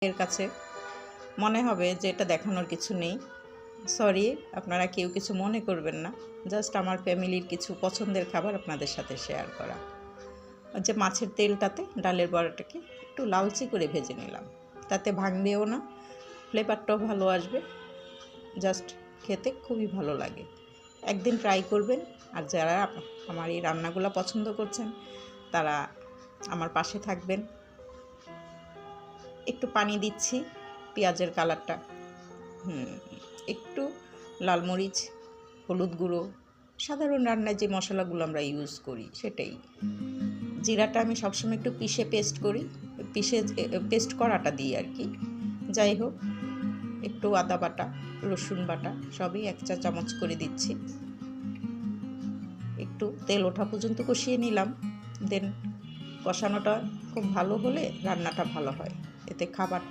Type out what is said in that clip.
এর কাছে মনে হবে যে এটা দেখানোর কিছু নেই। সরি, আপনারা কেউ কিছু মনে করবেন না, জাস্ট আমার ফ্যামিলির কিছু পছন্দের খাবার আপনাদের সাথে শেয়ার করা। যে মাছের তেলটাতে ডালের বড়াটাকে একটু লালচে করে ভেজে নিলাম, তাতে ভাঙবেও না, ফ্লেভারটাও ভালো আসবে, জাস্ট খেতে খুবই ভালো লাগে। একদিন ট্রাই করবেন। আর যারা আমার এই রান্নাগুলো পছন্দ করছেন তারা আমার পাশে থাকবেন। একটু পানি দিচ্ছি, পেঁয়াজের কালারটা একটু লাল মরিচ, হলুদ গুঁড়ো, সাধারণ রান্নায় যে মশলাগুলো আমরা ইউজ করি সেটাই। জিরাটা আমি সবসময় একটু পেস্ট করাটা দিই আর কি। যাই হোক, একটু আদা বাটা, রসুন বাটা সবই 1 চা চামচ করে দিচ্ছি। একটু তেল ওঠা পর্যন্ত কষিয়ে নিলাম। দেন কষানোটা খুব ভালো হলে রান্নাটা ভালো হয়, এতে খাবার